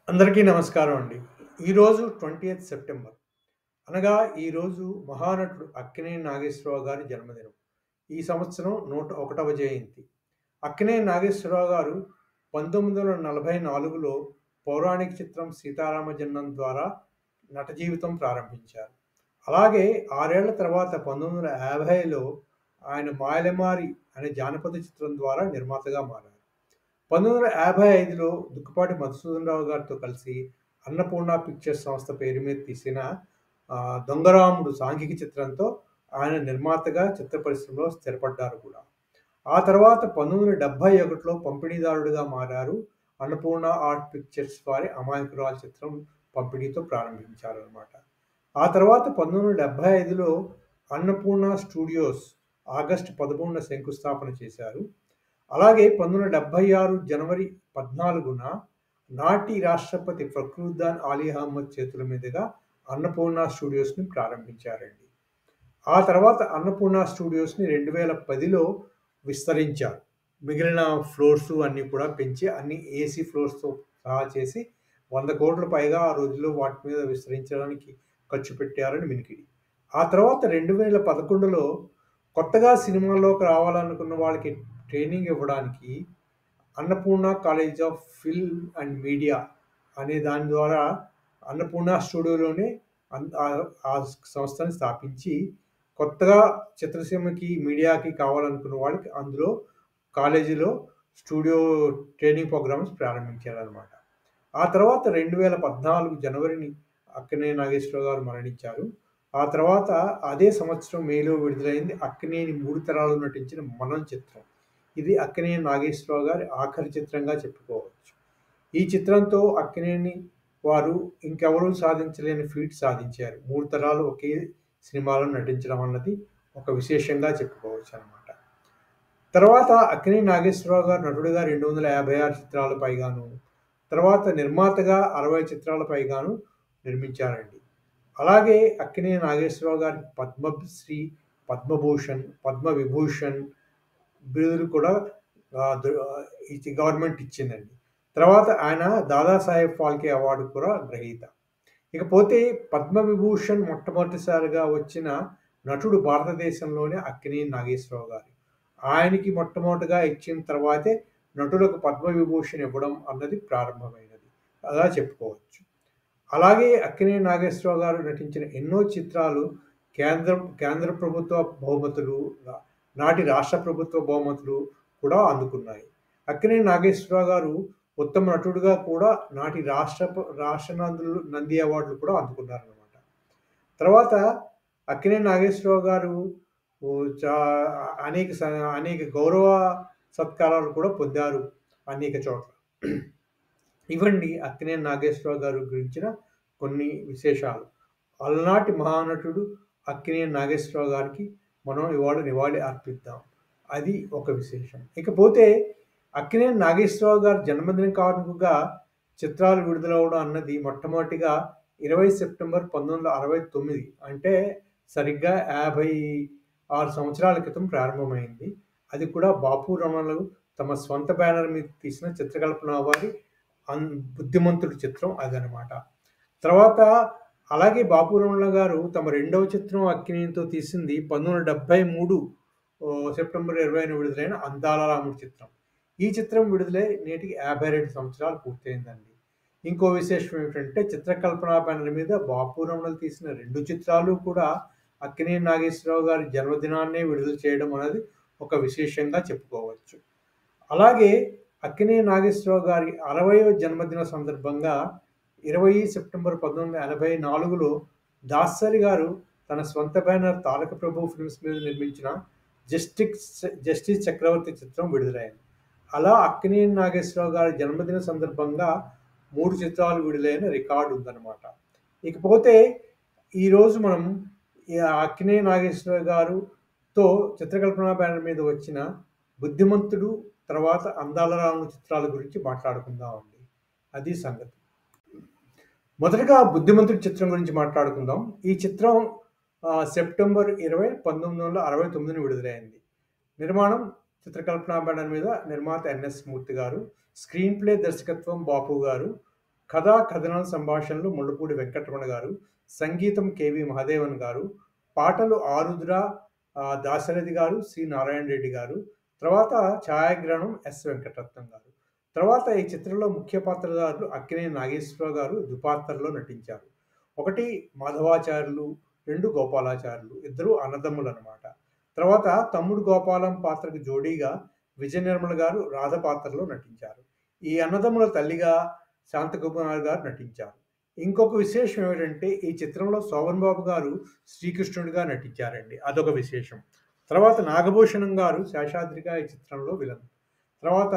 అందరికీ నమస్కారం అండి. ఈరోజు 20థ్ సెప్టెంబర్. అనగా ఈరోజు మహానటుడు అక్కినేని నాగేశ్వరరావు గారి జన్మదినం. ఈ సంవత్సరం 101వ జయంతి. అక్కినేని నాగేశ్వరరావు గారు 1944లో పౌరాణిక చిత్రం 'సీతారామజన్మం' ద్వారా నట జీవితం ప్రారంభించారు. అలాగే 6 ఏళ్ల తర్వాత 1950లో ఆయన 'మాయలమారి' అనే జానపద చిత్రం ద్వారా నిర్మాతగా మారారు. 1955లో దుక్కిపాటి మధుసూదనరావు గారితో కలిసి అన్నపూర్ణ పిక్చర్స్ సంస్థ పేరు మీద తీసిన 'దొంగరాముడు' సాంఘిక చిత్రంతో ఆయన నిర్మాతగా చిత్ర పరిశ్రమలో స్థిరపడ్డారు కూడా. ఆ తర్వాత 1971లో పంపిణీదారుడిగా మారారు. అన్నపూర్ణ ఆర్ట్ పిక్చర్స్ వారి 'అమాయకురాలు' చిత్రం పంపిణీతో ప్రారంభించారనమాట. ఆ తర్వాత 1975లో అన్నపూర్ణ స్టూడియోస్ ఆగస్టు 13న శంకుస్థాపన చేశారు. అలాగే 1976 జనవరి 14న నాటి రాష్ట్రపతి ఫక్రుద్దీన్ అలీ అహ్మద్ చేతుల మీదుగా అన్నపూర్ణ స్టూడియోస్‌ని ప్రారంభించారండి. ఆ తర్వాత అన్నపూర్ణ స్టూడియోస్‌ని 2010లో విస్తరించారు. మిగిలిన ఫ్లోర్స్ అన్నీ కూడా పెంచి అన్ని ఏసీ ఫ్లోర్స్‌తో సహా చేసి 100,00,00,000 పైగా ఆ రోజుల్లో వాటి మీద విస్తరించడానికి ఖర్చు పెట్టారని వినికిడి. ఆ తర్వాత 2011లో కొత్తగా సినిమాల్లోకి రావాలనుకున్న వాళ్ళకి ట్రైనింగ్ ఇవ్వడానికి Annapurna college of film and media అనే దాని ద్వారా అన్నపూర్ణ స్టూడియోలోనే ఆ సంస్థని స్థాపించి కొత్తగా చిత్రసీమకి, మీడియాకి కావాలనుకున్న వాళ్ళకి అందులో కాలేజీలో స్టూడియో ట్రైనింగ్ ప్రోగ్రామ్స్ ప్రారంభించారనమాట. ఆ తర్వాత 2014 జనవరిని అక్కినేని నాగేశ్వరరావు గారు మరణించారు. ఆ తర్వాత అదే సంవత్సరం మేలో విడుదలైంది అక్కినేని 3 తరాలు నటించిన 'మనం' చిత్రం. ఇది అక్కినేని నాగేశ్వరరావు గారి ఆఖరి చిత్రంగా చెప్పుకోవచ్చు. ఈ చిత్రంతో అక్కినేని వారు ఇంకెవరూ సాధించలేని ఫీట్ సాధించారు. 3 తరాలు ఒకే సినిమాలో నటించడం అన్నది ఒక విశేషంగా చెప్పుకోవచ్చనమాట. తర్వాత అక్కినేని నాగేశ్వరరావు గారు నటుడిగా 256 చిత్రాలు పైగాను, తర్వాత నిర్మాతగా 60 చిత్రాల పైగాను నిర్మించారండి. అలాగే అక్కినేని నాగేశ్వరరావు గారికి పద్మశ్రీ, పద్మభూషణ్, పద్మవిభూషణ్ బిరుదులు కూడా గవర్నమెంట్ ఇచ్చిందండి. తర్వాత ఆయన దాదాసాహెబ్ ఫాల్కే అవార్డు కూడా గ్రహీత. ఇకపోతే పద్మవిభూషణ్ మొట్టమొదటిసారిగా వచ్చిన నటుడు భారతదేశంలోనే అక్కినేని నాగేశ్వరరావు గారు. ఆయనకి మొట్టమొదటిగా ఇచ్చిన తర్వాతే నటులకు పద్మవిభూషణ్ ఇవ్వడం అన్నది ప్రారంభమైనది. అలా చెప్పుకోవచ్చు. అలాగే అక్కినేని నాగేశ్వరరావు గారు నటించిన ఎన్నో చిత్రాలు కేంద్ర ప్రభుత్వ బహుమతులు, నాటి రాష్ట్ర ప్రభుత్వ బహుమతులు కూడా అందుకున్నాయి. అక్కినేని నాగేశ్వరరావు గారు ఉత్తమ నటుడుగా కూడా నాటి రాష్ట్ర నంది అవార్డులు కూడా అందుకున్నారనమాట. తర్వాత అక్కినేని నాగేశ్వరరావు గారు ఓ చా అనేక గౌరవ సత్కారాలు కూడా పొందారు అనేక చోట్ల. ఇవండి అక్కినేని నాగేశ్వరరావు గారి గురించిన కొన్ని విశేషాలు. అలనాటి మహానటుడు అక్కినేని నాగేశ్వరరావు గారికి మనం ఇవాళ నివాళి అర్పిద్దాం. అది ఒక విశేషం. ఇకపోతే అక్కినేని నాగేశ్వరరావు గారి జన్మదిన కానుకగా చిత్రాలు విడుదలవ్వడం అన్నది మొట్టమొదటిగా 20 సెప్టెంబర్ 1969 అంటే సరిగ్గా 56 సంవత్సరాల క్రితం ప్రారంభమైంది. అది కూడా బాపు రమణలు తమ స్వంత బ్యానర్ మీద తీసిన చిత్రకల్పన వారి బుద్ధిమంతుడు చిత్రం అదనమాట. తర్వాత అలాగే బాపు రమణ గారు తమ రెండవ చిత్రం అక్కినేనితో తీసింది 1973 సెప్టెంబర్ 20న విడుదలైన 'అందాల రాముడు' చిత్రం. ఈ చిత్రం విడుదలై నేటికి 52 సంవత్సరాలు పూర్తయిందండి. ఇంకో విశేషం ఏమిటంటే చిత్రకల్పన బ్యానర్ మీద బాపు రమణలు తీసిన 2 చిత్రాలు కూడా అక్కినేని నాగేశ్వరరావు గారి జన్మదినాన్నే విడుదల చేయడం అనేది ఒక విశేషంగా చెప్పుకోవచ్చు. అలాగే అక్కినేని నాగేశ్వరరావు గారి 60వ జన్మదిన సందర్భంగా 20 సెప్టెంబర్ 1984లో దాసరి గారు తన స్వంత బ్యానర్ తారక ప్రభు ఫిల్మ్స్ మీద నిర్మించిన జస్టిస్ చక్రవర్తి చిత్రం విడుదలైంది. అలా అక్కినేని నాగేశ్వరరావు గారి జన్మదిన సందర్భంగా 3 చిత్రాలు విడుదలైన రికార్డు ఉందన్నమాట. ఇకపోతే ఈరోజు మనం అక్కినేని నాగేశ్వరరావు గారుతో చిత్రకల్పన బ్యానర్ మీద వచ్చిన బుద్ధిమంతుడు, తర్వాత అందాల రాముడు చిత్రాల గురించి మాట్లాడుకుందామండి. అది సంగతి. మొదటగా బుద్ధిమంతుడి చిత్రం గురించి మాట్లాడుకుందాం. ఈ చిత్రం సెప్టెంబర్ 20, 1969న విడుదలైంది. నిర్మాణం చిత్రకల్పన బ్యానర్ మీద నిర్మాత ఎన్ఎస్ మూర్తి గారు, స్క్రీన్ ప్లే దర్శకత్వం బాపు గారు, కథా, కథనాల సంభాషణలు ముళ్ళపూడి వెంకటరమణ గారు, సంగీతం కెవి మహాదేవన్ గారు, పాటలు ఆరుద్ర దాశరథి గారు, సి. నారాయణ రెడ్డి గారు, తర్వాత ఛాయాగ్రహణం ఎస్. వెంకటరత్నం గారు. తర్వాత ఈ చిత్రంలో ముఖ్య పాత్రధారులు అక్కినేని నాగేశ్వరరావు గారు ద్విపాత్రలో నటించారు. ఒకటి మాధవాచార్యులు, 2 గోపాలాచార్యులు. ఇద్దరు అన్నదమ్ములనమాట. తర్వాత తమ్ముడు గోపాలం పాత్రకు జోడీగా విజయ నిర్మల గారు రాధ పాత్రలో నటించారు. ఈ అన్నదమ్ముల తల్లిగా శాంతకుమార్ గారు నటించారు. ఇంకొక విశేషం ఏమిటంటే ఈ చిత్రంలో శోభన్ బాబు గారు శ్రీకృష్ణుడిగా నటించారండి. అదొక విశేషం. తర్వాత నాగభూషణం గారు శేషాద్రిగా ఈ చిత్రంలో విలన్. తర్వాత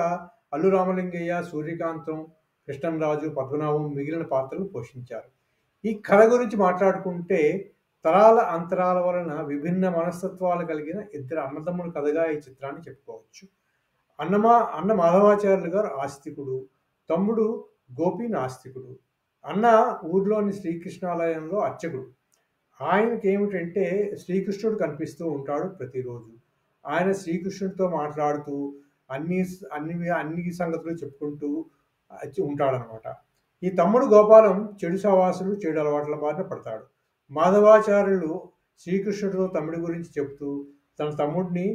అల్లు రామలింగయ్య, సూర్యకాంతం, కృష్ణంరాజు, పద్మనాభం మిగిలిన పాత్రలు పోషించారు. ఈ కథ గురించి మాట్లాడుకుంటే తరాల అంతరాల వలన విభిన్న మనస్తత్వాలు కలిగిన ఇద్దరు అన్నదమ్ముల కథగా ఈ చిత్రాన్ని చెప్పుకోవచ్చు. అన్న మాధవాచార్యులు గారు ఆస్తికుడు, తమ్ముడు గోపి నాస్తికుడు. అన్న ఊర్లోని శ్రీకృష్ణాలయంలో అర్చకుడు. ఆయనకేమిటంటే శ్రీకృష్ణుడు కనిపిస్తూ ఉంటాడు ప్రతిరోజు. ఆయన శ్రీకృష్ణుడితో మాట్లాడుతూ అన్ని అన్ని అన్ని సంగతులు చెప్పుకుంటూ ఉంటాడనమాట. ఈ తమ్ముడు గోపాలం చెడు సహవాసులు, చెడు అలవాట్ల బారిన పడతాడు. మాధవాచార్యులు శ్రీకృష్ణుడితో తమ్ముడి గురించి చెప్తూ తన తమ్ముడిని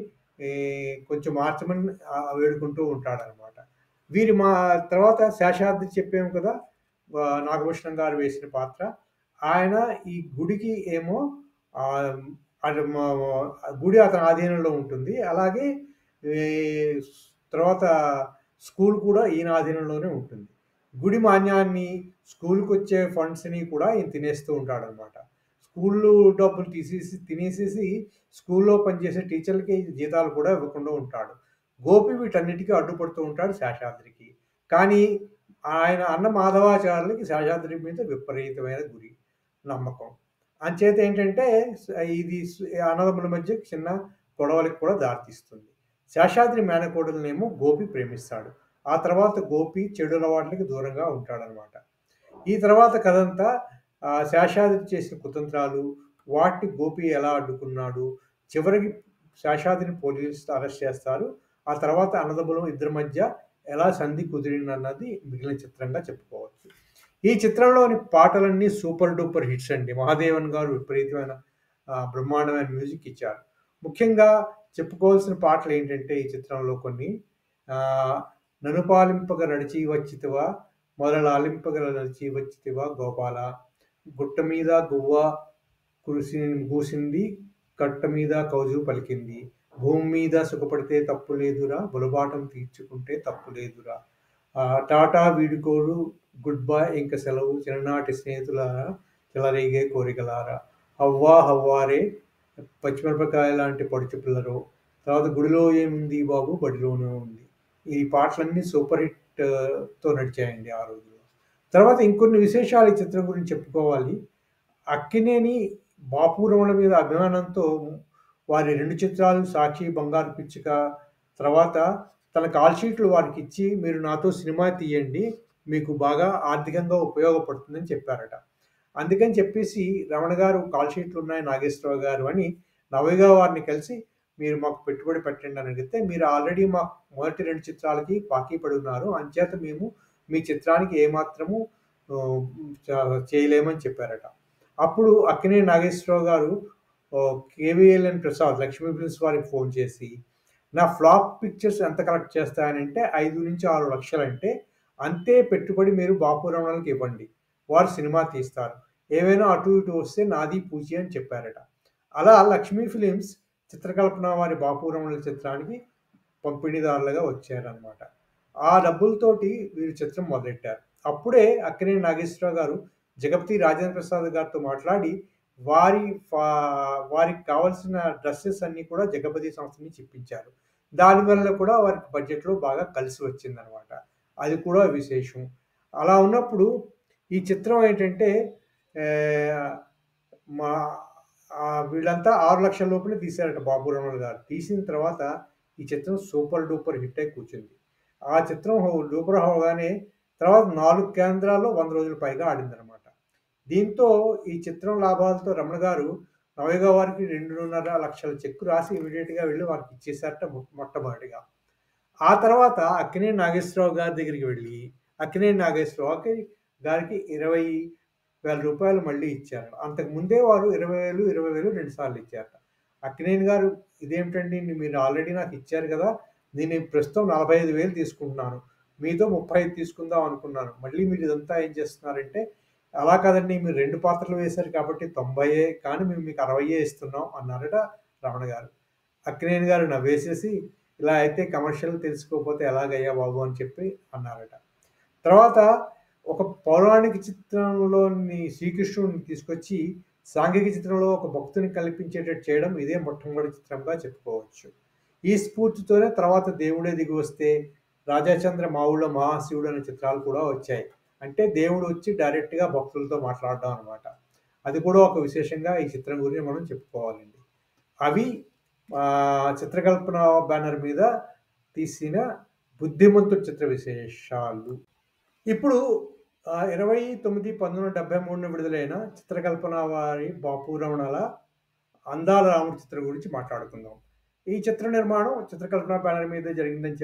కొంచెం మార్చమని వేడుకుంటూ ఉంటాడనమాట. వీరి మా తర్వాత శేషాద్రి చెప్పాము కదా, నాగభూషణం గారు వేసిన పాత్ర. ఆయన ఈ గుడికి ఏమో గుడి అతని ఆధీనంలో ఉంటుంది. అలాగే తర్వాత స్కూల్ కూడా ఈయన ఆధీనంలోనే ఉంటుంది. గుడి మాన్యాన్ని, స్కూల్కి వచ్చే ఫండ్స్ని కూడా ఈయన తినేస్తూ ఉంటాడనమాట. స్కూల్లో డబ్బులు తినేసేసి స్కూల్లో పనిచేసే టీచర్లకి జీతాలు కూడా ఇవ్వకుండా ఉంటాడు. గోపి వీటన్నిటికీ అడ్డుపడుతూ ఉంటాడు శేషాద్రికి. కానీ ఆయన అన్న మాధవాచార్యులకి శేషాద్రి మీద విపరీతమైన నమ్మకం. అంచేత ఏంటంటే ఇది అన్నదమ్ముల మధ్య చిన్న గొడవలకు కూడా దారితీస్తుంది. శేషాద్రి మేనకోడలనేమో గోపి ప్రేమిస్తాడు. ఆ తర్వాత గోపి చెడు అలవాట్లకి దూరంగా ఉంటాడనమాట. ఈ తర్వాత కథంతా శేషాద్రి చేసిన కుతంత్రాలు, వాటిని గోపి ఎలా అడ్డుకున్నాడు, చివరికి శేషాద్రిని పోలీసులు అరెస్ట్ చేస్తారు. ఆ తర్వాత అన్నదమ్ముల ఇద్దరి మధ్య ఎలా సంధి కుదిరిందన్నది మిగిలిన చిత్రంగా చెప్పుకోవచ్చు. ఈ చిత్రంలోని పాటలన్నీ సూపర్ డూపర్ హిట్స్ అండి. మహాదేవన్ గారు విపరీతమైన బ్రహ్మాండమైన మ్యూజిక్ ఇచ్చారు. ముఖ్యంగా చెప్పుకోవాల్సిన పాటలు ఏంటంటే ఈ చిత్రంలో కొన్ని నన్ను పాలింపగ నడిచి వచ్చితివా, మొదలాలింపగ నడిచి వచ్చితివా గోపాల, గుట్ట మీద గువ్వ కూసింది, కట్ట మీద కౌజు పలికింది, భూమి మీద సుఖపడితే తప్పు లేదురా, బులబాటం తీర్చుకుంటే తప్పు లేదురా, టాటా వీడుకోడు, గుడ్ బై ఇంక సెలవు, చిన్ననాటి స్నేహితులారా, చెలరేగే కోరికలారా, హవ్వా హవ్వారే, పచ్చిమిరపకాయ లాంటి పొడిచి పిల్లరు, తర్వాత గుడిలో ఏముంది బాబు బడిలోనే ఉంది. ఈ పాటలన్నీ సూపర్ హిట్తో నడిచాయండి ఆ రోజుల్లో. తర్వాత ఇంకొన్ని విశేషాలు ఈ చిత్రం గురించి చెప్పుకోవాలి. అక్కినేని బాపురమణ మీద అభిమానంతో వారి 2 చిత్రాలు సాక్షి, బంగారు పిచ్చుక, తర్వాత తన కాల్ షీట్లు వారికి ఇచ్చి మీరు నాతో సినిమా తీయండి, మీకు బాగా ఆర్థికంగా ఉపయోగపడుతుందని చెప్పారట. అందుకని చెప్పేసి రమణ గారు కాల్ షీట్లు ఉన్నాయి నాగేశ్వరరావు గారు అని నవయుగ వారిని కలిసి మీరు మాకు పెట్టుబడి పెట్టండి అని అడిగితే, మీరు ఆల్రెడీ మా మొదటి 2 చిత్రాలకి బాకీ పడి ఉన్నారు, అంచేత మేము మీ చిత్రానికి ఏమాత్రము చేయలేమని చెప్పారట. అప్పుడు అక్కినేని నాగేశ్వరరావు గారు కేవీఎల్ఎన్ ప్రసాద్ లక్ష్మీ ఫిల్మ్స్ వారికి ఫోన్ చేసి, నా ఫ్లాప్ పిక్చర్స్ ఎంత కలెక్ట్ చేస్తాయనంటే 5-6 లక్షలంటే అంతే పెట్టుబడి మీరు బాపురమణకి ఇవ్వండి, వారు సినిమా తీస్తారు, ఏవైనా అటు ఇటు వస్తే నాది పూచి అని చెప్పారట. అలా లక్ష్మీ ఫిలిమ్స్ చిత్రకల్పన వారి బాపురమణుల చిత్రానికి పంపిణీదారులుగా వచ్చారనమాట. ఆ డబ్బులతోటి వీరు చిత్రం మొదలెట్టారు. అప్పుడే అక్కినేని నాగేశ్వరరావు గారు జగపతి రాజేంద్ర ప్రసాద్ గారితో మాట్లాడి వారికి కావాల్సిన డ్రెస్సెస్ అన్నీ కూడా జగపతి సంస్థ నుంచి ఇప్పించారు. దానివల్ల కూడా వారికి బడ్జెట్లో బాగా కలిసి వచ్చిందనమాట. అది కూడా విశేషం. అలా ఉన్నప్పుడు ఈ చిత్రం ఏంటంటే మా వీళ్ళంతా 6 లక్షల లోపలే తీశారట బాపురమణ గారు. తీసిన తర్వాత ఈ చిత్రం సూపర్ డూపర్ హిట్ అయి కూర్చుంది. ఆ చిత్రం డూపర్ అవగానే తర్వాత 4 కేంద్రాల్లో 100 రోజుల పైగా ఆడిందనమాట. దీంతో ఈ చిత్రం లాభాలతో రమణ గారు నవయుగ వారికి 2.5 లక్షల చెక్కు రాసి ఇమీడియట్‌గా వెళ్ళి వారికి ఇచ్చేసారట మొట్టమొదటిగా. ఆ తర్వాత అక్కినేని నాగేశ్వరరావు గారి దగ్గరికి వెళ్ళి, అక్కినేని నాగేశ్వరరావుకి గారికి రూ. 20,000 మళ్ళీ ఇచ్చారు. అంతకుముందే వారు 20,000, 20,000 2 సార్లు ఇచ్చారట. అక్కినేని గారు ఇదేమిటండి మీరు ఆల్రెడీ నాకు ఇచ్చారు గదా! నేను ప్రస్తుతం 45,000 తీసుకుంటున్నాను. మీతో 35 తీసుకుందాం అనుకున్నాను. మళ్ళీ మీరు ఇదంతా ఏం చేస్తున్నారంటే, అలా కాదండి మీరు 2 పాత్రలు వేశారు కాబట్టి 90 కానీ మేము మీకు 60 ఇస్తున్నాం అన్నారట రమణ గారు. అక్కినేని గారు నవ్వేసేసి, ఇలా అయితే కమర్షియల్ తెలుసుకోకపోతే ఎలాగయ్యా బాబు అని చెప్పి అన్నారట. తర్వాత ఒక పౌరాణిక చిత్రంలోని శ్రీకృష్ణుడిని తీసుకొచ్చి సాంఘిక చిత్రంలో ఒక భక్తుని కల్పించేటట్టు చేయడం ఇదే మొట్టమొదటి చిత్రంగా చెప్పుకోవచ్చు. ఈ స్ఫూర్తితోనే తర్వాత దేవుడే దిగివస్తే, రాజాచంద్ర మా ఊళ్ళో మహాశివుడు అనే చిత్రాలు కూడా వచ్చాయి. అంటే దేవుడు వచ్చి డైరెక్ట్‌గా భక్తులతో మాట్లాడడం అనమాట. అది కూడా ఒక విశేషంగా ఈ చిత్రం గురించి మనం చెప్పుకోవాలండి. అవి చిత్రకల్పన బ్యానర్ మీద తీసిన 'బుద్ధిమంతుడు' చిత్ర విశేషాలు. ఇప్పుడు 29/1973 విడుదలైన చిత్రకల్పన వారి బాపు రమణల 'అందాల రాముడు' చిత్రం గురించి మాట్లాడుకుందాం. ఈ చిత్ర నిర్మాణం చిత్రకల్పన బ్యానర్ మీద జరిగిందని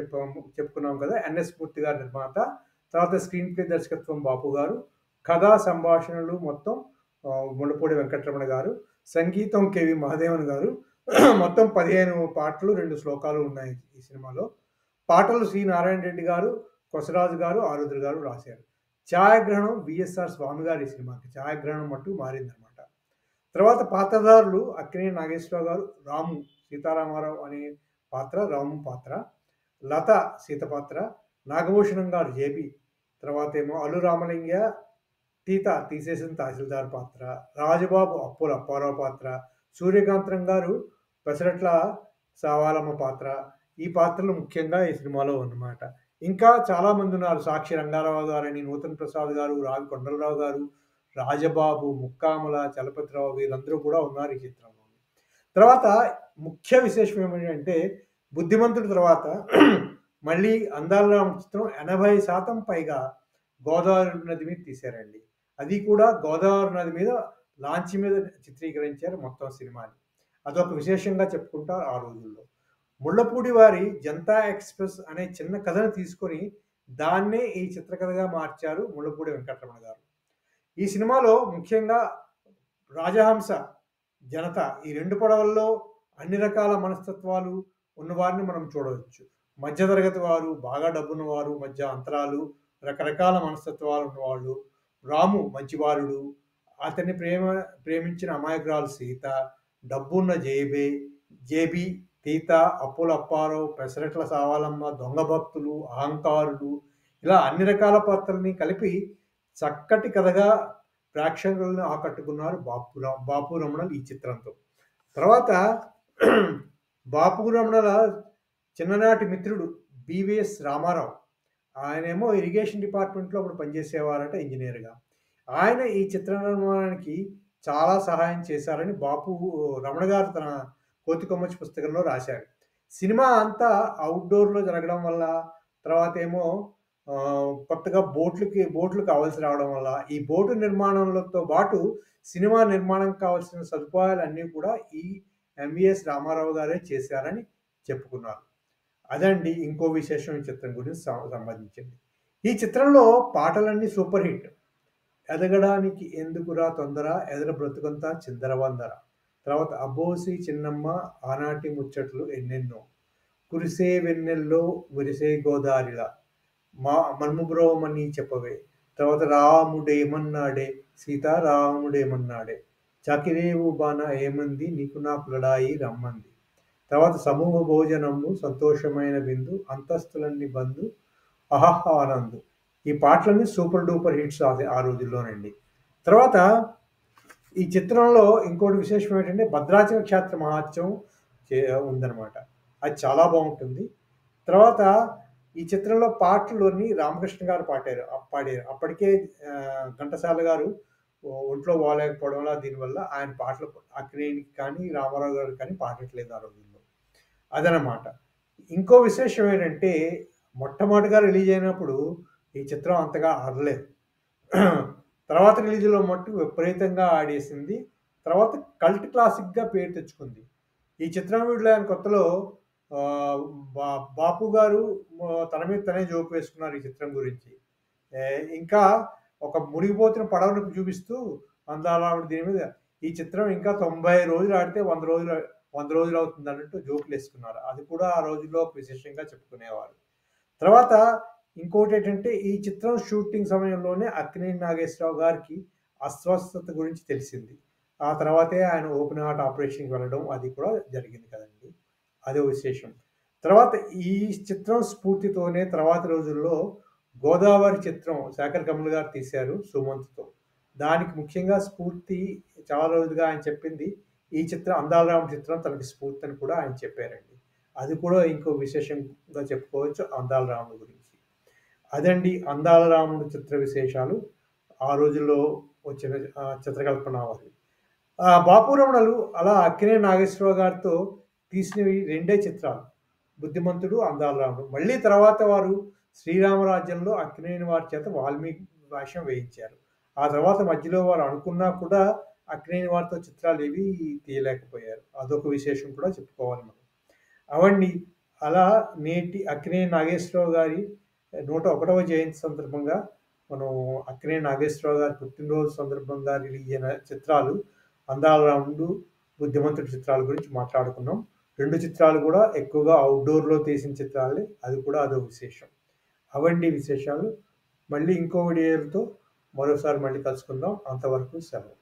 చెప్పుకున్నాం కదా! ఎన్ఎస్ మూర్తి గారు నిర్మాత. తర్వాత స్క్రీన్ ప్లే దర్శకత్వం బాపు గారు. కథా సంభాషణలు మొత్తం ముళ్ళపూడి వెంకటరమణ గారు. సంగీతం కెవి మహాదేవన్ గారు. మొత్తం 15 పాటలు, 2 శ్లోకాలు ఉన్నాయి ఈ సినిమాలో. పాటలు సి. నారాయణ రెడ్డి గారు, కొసరాజు గారు, ఆరుద్ర గారు రాశారు. ఛాయాగ్రహణం విఎస్ఆర్ స్వామి గారి సినిమాకి ఛాయాగ్రహణం మట్టుకు మారిందనమాట. తర్వాత పాత్రధారులు అక్కినేని నాగేశ్వరరావు గారు, రాము సీతారామారావు అనే పాత్ర రాము పాత్ర, లత సీత పాత్ర, నాగభూషణం గారు జేబీ, తర్వాత ఏమో అల్లు రామలింగయ్య తీసేసిన తహసీల్దార్ పాత్ర, రాజబాబు అప్పుల అప్పారావు పాత్ర, సూర్యకాంతం గారు పెసరట్ల సావాలమ్మ పాత్ర. ఈ పాత్రలు ముఖ్యంగా ఈ సినిమాలో ఉన్నమాట. ఇంకా చాలామంది ఉన్నారు. సాక్షి రంగారావు గారని, నూతన్ ప్రసాద్ గారు, రావి కొండలరావు గారు, రాజబాబు, ముక్కామల, చలపతిరావు వీళ్ళందరూ కూడా ఉన్నారు ఈ చిత్రంలో. తర్వాత ముఖ్య విశేషం ఏమిటంటే, బుద్ధిమంతుడి తర్వాత మళ్ళీ అందాల రాముడు చిత్రం 80% పైగా గోదావరి నది మీద తీశారండి. అది కూడా గోదావరి నది మీద లాంచ్ మీద చిత్రీకరించారు మొత్తం సినిమాని. అదొక విశేషంగా చెప్పుకుంటారు ఆ రోజుల్లో. ముళ్ళపూడి వారి 'జనతా ఎక్స్‌ప్రెస్' అనే చిన్న కథను తీసుకొని దాన్నే ఈ చిత్రకథగా మార్చారు ముళ్ళపూడి వెంకటరమణ గారు. ఈ సినిమాలో ముఖ్యంగా రాజహంస, జనత ఈ 2 పడవల్లో అన్ని రకాల మనస్తత్వాలు ఉన్నవారిని మనం చూడవచ్చు. మధ్యతరగతి వారు, బాగా డబ్బున్నవారు, మధ్య అంతరాలు, రకరకాల మనస్తత్వాలు ఉన్నవాళ్ళు. రాము మంచివారుడు, అతన్ని ప్రేమించిన అమాయకురాలు సీత, డబ్బున్న జేబీ, తీత, అప్పుల అప్పారావు, పెసరట్ల సావాలమ్మ, దొంగ భక్తులు, అహంకారులు, ఇలా అన్ని రకాల పాత్రల్ని కలిపి చక్కటి కథగా ప్రేక్షకులను ఆకట్టుకున్నారు బాపు రమణలు ఈ చిత్రంతో. తర్వాత బాపు రమణల చిన్ననాటి మిత్రుడు బివిఎస్ రామారావు. ఆయనేమో ఇరిగేషన్ డిపార్ట్మెంట్లో అప్పుడు పనిచేసేవారట ఇంజనీర్గా. ఆయన ఈ చిత్ర నిర్మాణానికి చాలా సహాయం చేశారని బాపు రమణ గారు తన కోతికొమ్మచ్చి పుస్తకంలో రాశారు. సినిమా అంతా అవుట్‌డోర్‌లో జరగడం వల్ల, తర్వాత ఏమో కొత్తగా బోట్లు కావాల్సి రావడం వల్ల, ఈ బోటు నిర్మాణంతో పాటు సినిమా నిర్మాణంకి కావాల్సిన సదుపాయాలన్నీ కూడా ఈ ఎంవిఎస్ రామారావు గారే చేశారని చెప్పుకున్నారు. అదండి ఇంకో విశేషం ఈ చిత్రం గురించి సంబంధించింది. ఈ చిత్రంలో పాటలన్నీ సూపర్ హిట్. 'ఎదగడానికి ఎందుకురా తొందర, ఎదర బ్రతుకంతా చిందరవందర', తర్వాత 'అబ్బోసి చిన్నమ్మ', 'ఆనాటి ముచ్చట్లు ఎన్నెన్నో', 'కురిసే వెన్నెల్లో మురిసే గోదారిలా', 'మన్ముబ్రోవమని చెప్పవే', తర్వాత 'రాముడేమన్నాడే సీతారాముడేమన్నాడే', 'చాకిరేవు బాన ఏమంది నీకు నాకు లడాయి రమ్మంది', తర్వాత 'సమూహ భోజనము సంతోషమైన విందు అంతస్తులన్నీ బంధు అహహ ఆనందు'. ఈ పాటలన్నీ సూపర్ డూపర్ హిట్స్ ఆ రోజుల్లోనండి. తర్వాత ఈ చిత్రంలో ఇంకోటి విశేషం ఏంటంటే భద్రాచల క్షేత్ర మహాత్మ్యం ఉందనమాట. అది చాలా బాగుంటుంది. తర్వాత ఈ చిత్రంలో పాటలన్నీ రామకృష్ణ గారు పాడారు. అప్పటికే ఘంటసాల గారు ఒంట్లో బాగాలేకపోవడం వల్ల దీనివల్ల ఆయన పాటలు అక్కినేనికి కానీ, రామారావు గారికి కానీ పాడట్లేదు ఆ రోజుల్లో. అదనమాట. ఇంకో విశేషం ఏంటంటే మొట్టమొదటిగా రిలీజ్ అయినప్పుడు ఈ చిత్రం అంతగా ఆడలేదు. తర్వాత రిలీజ్‌లో మట్టుకు విపరీతంగా ఆడేసింది. తర్వాత కల్ట్ క్లాసిక్‌గా పేరు తెచ్చుకుంది. ఈ చిత్రం విడుదలైన కొత్తలో బాపు గారు తన మీద తనే జోక్ వేసుకున్నారు ఈ చిత్రం గురించి. ఇంకా ఒక మునిగిపోతున్న పడవను చూపిస్తూ అందాలరాముడు దీని మీద ఈ చిత్రం ఇంకా 90 రోజులు ఆడితే 100 రోజులు అవుతుందన్నట్టు జోకులేసుకున్నారు. అది కూడా ఆ రోజుల్లో ఒక విశేషంగా చెప్పుకునేవారు. తర్వాత ఇంకోటేంటంటే ఈ చిత్రం షూటింగ్ సమయంలోనే అక్కినేని నాగేశ్వరరావు గారికి అస్వస్థత గురించి తెలిసింది. ఆ తర్వాతే ఆయన ఓపెన్ హార్ట్ ఆపరేషన్‌కి వెళ్ళడం అది కూడా జరిగింది కదండీ! అదో విశేషం. తర్వాత ఈ చిత్రం స్ఫూర్తితోనే తర్వాత రోజుల్లో 'గోదావరి' చిత్రం శేఖర్ కమ్ముల గారు తీశారు సుమంత్‌తో. దానికి ముఖ్యంగా స్ఫూర్తి చాలా రోజులుగా ఆయన చెప్పింది ఈ చిత్రం 'అందాల రాముడు' చిత్రం తనకి స్ఫూర్తి అని కూడా ఆయన చెప్పారండి. అది కూడా ఇంకో విశేషంగా చెప్పుకోవచ్చు 'అందాల రాముడు' గురించి. అదండి 'అందాల రాముడు' చిత్ర విశేషాలు. ఆ రోజుల్లో వచ్చిన చిత్రకల్పన. 'బాపు రమణలు' అలా అక్కినేని నాగేశ్వరరావు గారితో తీసినవి రెండే చిత్రాలు. 'బుద్ధిమంతుడు', 'అందాల రాముడు'. మళ్ళీ తర్వాత వారు 'శ్రీరామరాజ్యంలో' అక్కినేని వారి చేత వాల్మీకి వేషం వేయించారు. ఆ తర్వాత మధ్యలో వారు అనుకున్నా కూడా అక్కినేని వారితో చిత్రాలేవి తీయలేకపోయారు. అదొక విశేషం కూడా చెప్పుకోవాలి మనం. అవండి అలా నేటి అక్కినేని నాగేశ్వరరావు గారి 101వ జయంతి సందర్భంగా మనం అక్కినేని నాగేశ్వరరావు గారి పుట్టినరోజు సందర్భంగా రిలీజ్ అయిన చిత్రాలు 'అందాల రాముడు', 'బుద్ధిమంతుడు' చిత్రాల గురించి మాట్లాడుకున్నాం. 2 చిత్రాలు కూడా ఎక్కువగా ఔట్‌డోర్‌లో తీసిన చిత్రాలే. అది కూడా అదో విశేషం. అవండి విశేషాలు. మళ్ళీ ఇంకో వీడియోలతో మరోసారి మళ్ళీ కలుసుకుందాం. అంతవరకు సెలవు.